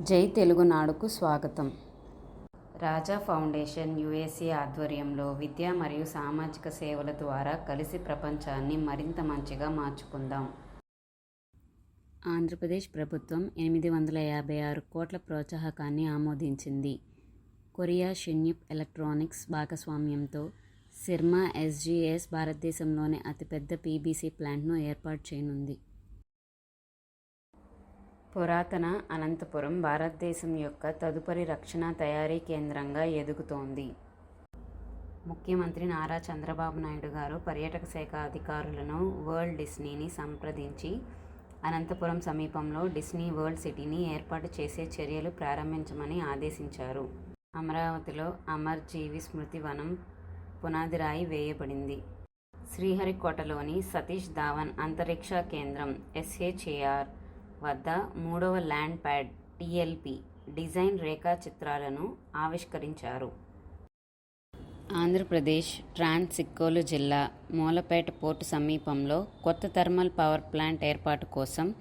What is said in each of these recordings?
జై తెలుగునాడుకు స్వాగతం. రాజా foundation USA ఆధ్వర్యంలో విద్య మరియు సామాజిక సేవల ద్వారా కలిసి ప్రపంచాన్ని మరింత మంచిగా మార్చుకుందాం. ఆంధ్రప్రదేశ్ ప్రభుత్వం 856 కోట్ల ప్రోత్సాహకాన్ని ఆమోదించింది. కొరియా షిన్యూప్ ఎలక్ట్రానిక్స్ భాగస్వామ్యంతో సిర్మా ఎస్జిఎస్ భారతదేశంలోనే అతిపెద్ద పీబీసీ ప్లాంట్ను ఏర్పాటు చేయనుంది. పురాతన అనంతపురం భారతదేశం యొక్క తదుపరి రక్షణ తయారీ కేంద్రంగా ఎదుగుతోంది. ముఖ్యమంత్రి నారా చంద్రబాబు నాయుడు గారు పర్యాటక శాఖ అధికారులను వరల్డ్ డిస్నీని సంప్రదించి అనంతపురం సమీపంలో డిస్నీ వరల్డ్ సిటీని ఏర్పాటు చేసే చర్యలు ప్రారంభించమని ఆదేశించారు. అమరావతిలో అమర్ జీవి స్మృతి వనం పునాదిరాయి వేయబడింది. శ్రీహరికోటలోని సతీష్ ధావన్ అంతరిక్ష కేంద్రం ఎస్హెచ్ఏఆర్ వద్ద 3వ ల్యాండ్ ప్యాడ్ టిఎల్పి డిజైన్ రేఖాచిత్రాలను ఆవిష్కరించారు. ఆంధ్రప్రదేశ్ ట్రాన్సికోలు జిల్లా మూలపేట పోర్టు సమీపంలో కొత్త థర్మల్ పవర్ ప్లాంట్ ఏర్పాటు కోసం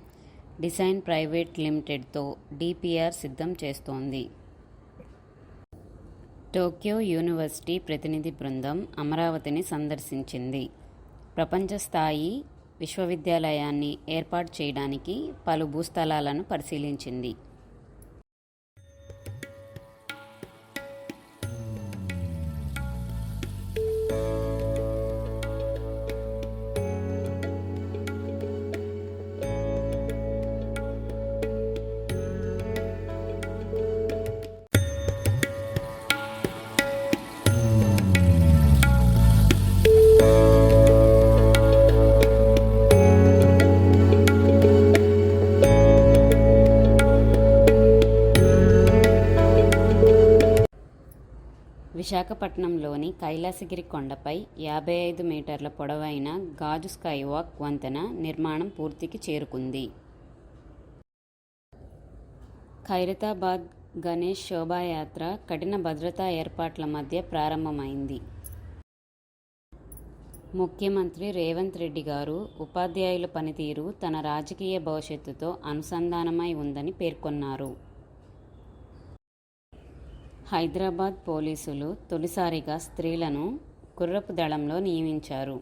డిజైన్ ప్రైవేట్ లిమిటెడ్తో డిపిఆర్ సిద్ధం చేస్తోంది. టోక్యో యూనివర్సిటీ ప్రతినిధి బృందం అమరావతిని సందర్శించింది. ప్రపంచ స్థాయి విశ్వవిద్యాలయాన్ని ఏర్పాటు చేయడానికి పలు భూస్థలాలను పరిశీలించింది. విశాఖపట్నంలోని కైలాసగిరి కొండపై 55 మీటర్ల పొడవైన గాజు స్కైవాక్ వంతెన నిర్మాణం పూర్తికి చేరుకుంది. ఖైరతాబాద్ గణేష్ శోభాయాత్ర కఠిన భద్రతా ఏర్పాట్ల మధ్య ప్రారంభమైంది. ముఖ్యమంత్రి రేవంత్ రెడ్డి గారు ఉపాధ్యాయుల పనితీరు తన రాజకీయ భవిష్యత్తుతో అనుసంధానమై ఉందని పేర్కొన్నారు. హైదరాబాద్ పోలీసులు తొలిసారిగా స్త్రీలను గుర్రపు దళంలో నియమించారు.